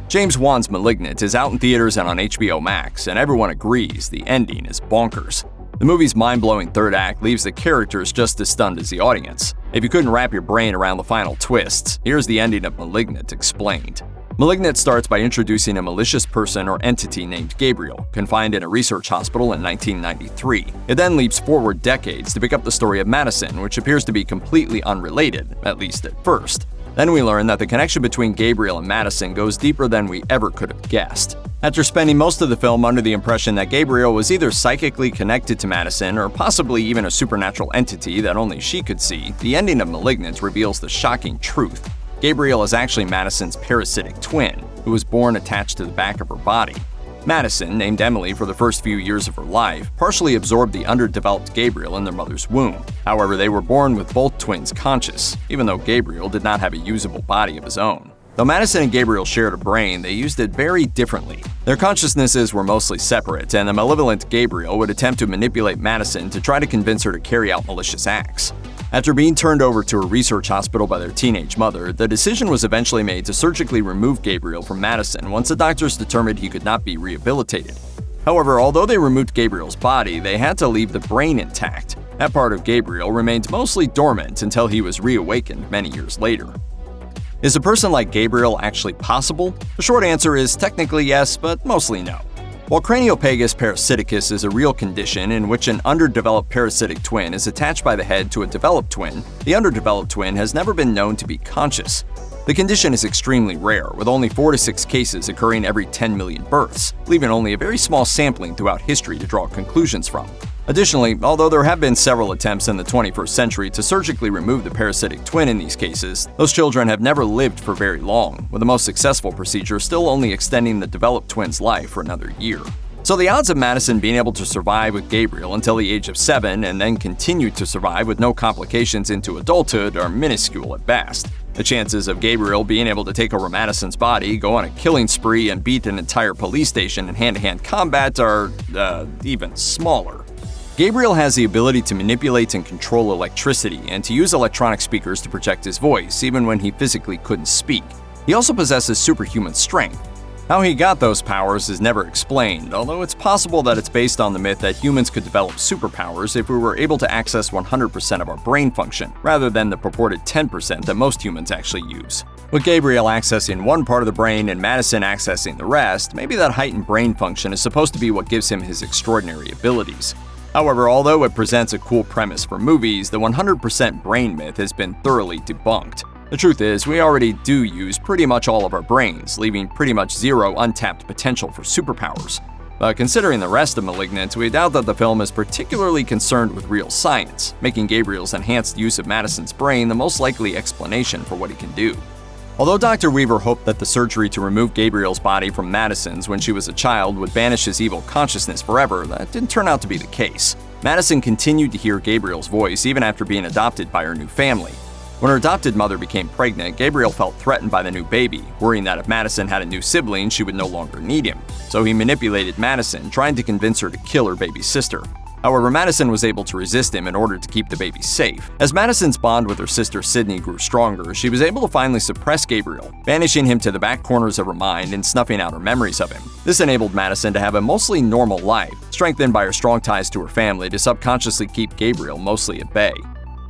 James Wan's Malignant is out in theaters and on HBO Max, and everyone agrees the ending is bonkers. The movie's mind-blowing third act leaves the characters just as stunned as the audience. If you couldn't wrap your brain around the final twists, here's the ending of Malignant explained. Malignant starts by introducing a malicious person or entity named Gabriel, confined in a research hospital in 1993. It then leaps forward decades to pick up the story of Madison, which appears to be completely unrelated, at least at first. Then we learn that the connection between Gabriel and Madison goes deeper than we ever could have guessed. After spending most of the film under the impression that Gabriel was either psychically connected to Madison or possibly even a supernatural entity that only she could see, the ending of Malignant reveals the shocking truth. Gabriel is actually Madison's parasitic twin, who was born attached to the back of her body. Madison, named Emily for the first few years of her life, partially absorbed the underdeveloped Gabriel in their mother's womb. However, they were born with both twins conscious, even though Gabriel did not have a usable body of his own. Though Madison and Gabriel shared a brain, they used it very differently. Their consciousnesses were mostly separate, and the malevolent Gabriel would attempt to manipulate Madison to try to convince her to carry out malicious acts. After being turned over to a research hospital by their teenage mother, the decision was eventually made to surgically remove Gabriel from Madison once the doctors determined he could not be rehabilitated. However, although they removed Gabriel's body, they had to leave the brain intact. That part of Gabriel remained mostly dormant until he was reawakened many years later. Is a person like Gabriel actually possible? The short answer is technically yes, but mostly no. While craniopagus parasiticus is a real condition in which an underdeveloped parasitic twin is attached by the head to a developed twin, the underdeveloped twin has never been known to be conscious. The condition is extremely rare, with only 4 to 6 cases occurring every 10 million births, leaving only a very small sampling throughout history to draw conclusions from. Additionally, although there have been several attempts in the 21st century to surgically remove the parasitic twin in these cases, those children have never lived for very long, with the most successful procedure still only extending the developed twin's life for another year. So the odds of Madison being able to survive with Gabriel until the age of 7 and then continue to survive with no complications into adulthood are minuscule at best. The chances of Gabriel being able to take over Madison's body, go on a killing spree, and beat an entire police station in hand-to-hand combat are, even smaller. Gabriel has the ability to manipulate and control electricity and to use electronic speakers to project his voice, even when he physically couldn't speak. He also possesses superhuman strength. How he got those powers is never explained, although it's possible that it's based on the myth that humans could develop superpowers if we were able to access 100% of our brain function, rather than the purported 10% that most humans actually use. With Gabriel accessing one part of the brain and Madison accessing the rest, maybe that heightened brain function is supposed to be what gives him his extraordinary abilities. However, although it presents a cool premise for movies, the 100% brain myth has been thoroughly debunked. The truth is, we already do use pretty much all of our brains, leaving pretty much zero untapped potential for superpowers. But considering the rest of Malignant, we doubt that the film is particularly concerned with real science, making Gabriel's enhanced use of Madison's brain the most likely explanation for what he can do. Although Dr. Weaver hoped that the surgery to remove Gabriel's body from Madison's when she was a child would banish his evil consciousness forever, that didn't turn out to be the case. Madison continued to hear Gabriel's voice even after being adopted by her new family. When her adopted mother became pregnant, Gabriel felt threatened by the new baby, worrying that if Madison had a new sibling, she would no longer need him. So he manipulated Madison, trying to convince her to kill her baby sister. However, Madison was able to resist him in order to keep the baby safe. As Madison's bond with her sister Sydney grew stronger, she was able to finally suppress Gabriel, banishing him to the back corners of her mind and snuffing out her memories of him. This enabled Madison to have a mostly normal life, strengthened by her strong ties to her family to subconsciously keep Gabriel mostly at bay.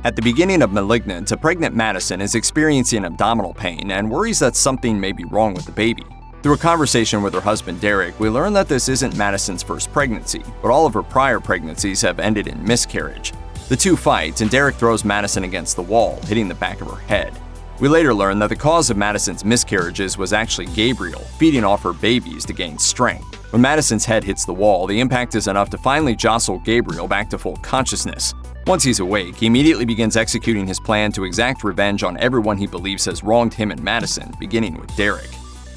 At the beginning of Malignant, a pregnant Madison is experiencing abdominal pain and worries that something may be wrong with the baby. Through a conversation with her husband Derek, we learn that this isn't Madison's first pregnancy, but all of her prior pregnancies have ended in miscarriage. The two fight, and Derek throws Madison against the wall, hitting the back of her head. We later learn that the cause of Madison's miscarriages was actually Gabriel, feeding off her babies to gain strength. When Madison's head hits the wall, the impact is enough to finally jostle Gabriel back to full consciousness. Once he's awake, he immediately begins executing his plan to exact revenge on everyone he believes has wronged him and Madison, beginning with Derek.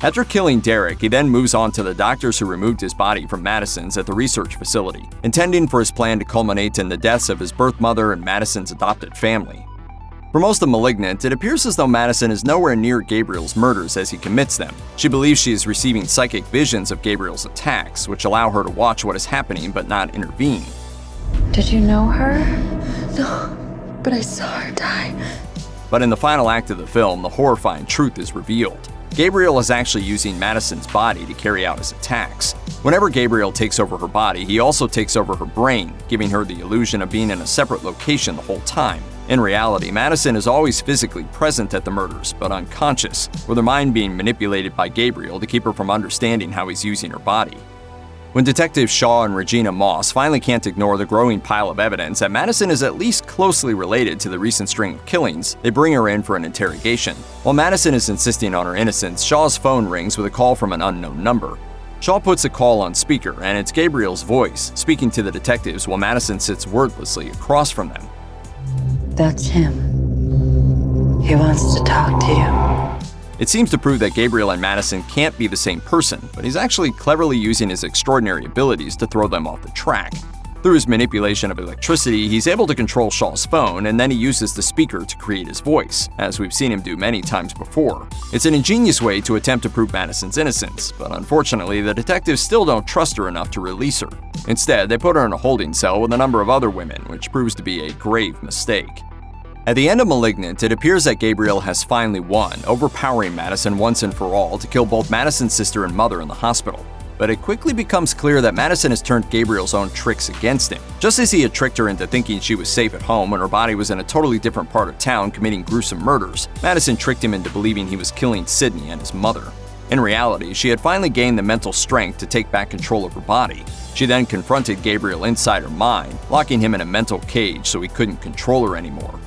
After killing Derek, he then moves on to the doctors who removed his body from Madison's at the research facility, intending for his plan to culminate in the deaths of his birth mother and Madison's adopted family. For most of Malignant, it appears as though Madison is nowhere near Gabriel's murders as he commits them. She believes she is receiving psychic visions of Gabriel's attacks, which allow her to watch what is happening but not intervene. Did you know her? No, but I saw her die. But in the final act of the film, the horrifying truth is revealed. Gabriel is actually using Madison's body to carry out his attacks. Whenever Gabriel takes over her body, he also takes over her brain, giving her the illusion of being in a separate location the whole time. In reality, Madison is always physically present at the murders, but unconscious, with her mind being manipulated by Gabriel to keep her from understanding how he's using her body. When Detectives Shaw and Regina Moss finally can't ignore the growing pile of evidence that Madison is at least closely related to the recent string of killings, they bring her in for an interrogation. While Madison is insisting on her innocence, Shaw's phone rings with a call from an unknown number. Shaw puts the call on speaker, and it's Gabriel's voice, speaking to the detectives while Madison sits wordlessly across from them. That's him. He wants to talk to you. It seems to prove that Gabriel and Madison can't be the same person, but he's actually cleverly using his extraordinary abilities to throw them off the track. Through his manipulation of electricity, he's able to control Shaw's phone, and then he uses the speaker to create his voice, as we've seen him do many times before. It's an ingenious way to attempt to prove Madison's innocence, but unfortunately, the detectives still don't trust her enough to release her. Instead, they put her in a holding cell with a number of other women, which proves to be a grave mistake. At the end of Malignant, it appears that Gabriel has finally won, overpowering Madison once and for all to kill both Madison's sister and mother in the hospital. But it quickly becomes clear that Madison has turned Gabriel's own tricks against him. Just as he had tricked her into thinking she was safe at home when her body was in a totally different part of town committing gruesome murders, Madison tricked him into believing he was killing Sydney and his mother. In reality, she had finally gained the mental strength to take back control of her body. She then confronted Gabriel inside her mind, locking him in a mental cage so he couldn't control her anymore.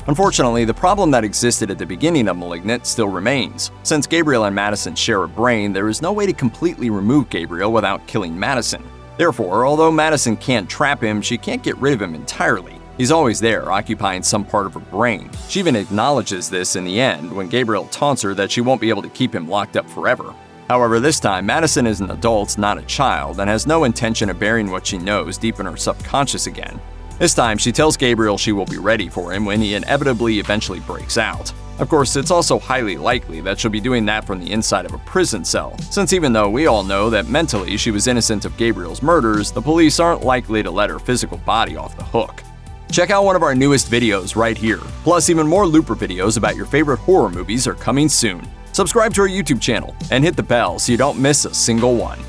Unfortunately, the problem that existed at the beginning of Malignant still remains. Since Gabriel and Madison share a brain, there is no way to completely remove Gabriel without killing Madison. Therefore, although Madison can't trap him, she can't get rid of him entirely. He's always there, occupying some part of her brain. She even acknowledges this in the end when Gabriel taunts her that she won't be able to keep him locked up forever. However, this time, Madison is an adult, not a child, and has no intention of burying what she knows deep in her subconscious again. This time, she tells Gabriel she will be ready for him when he inevitably eventually breaks out. Of course, it's also highly likely that she'll be doing that from the inside of a prison cell, since even though we all know that mentally she was innocent of Gabriel's murders, the police aren't likely to let her physical body off the hook. Check out one of our newest videos right here. Plus, even more Looper videos about your favorite horror movies are coming soon. Subscribe to our YouTube channel and hit the bell so you don't miss a single one.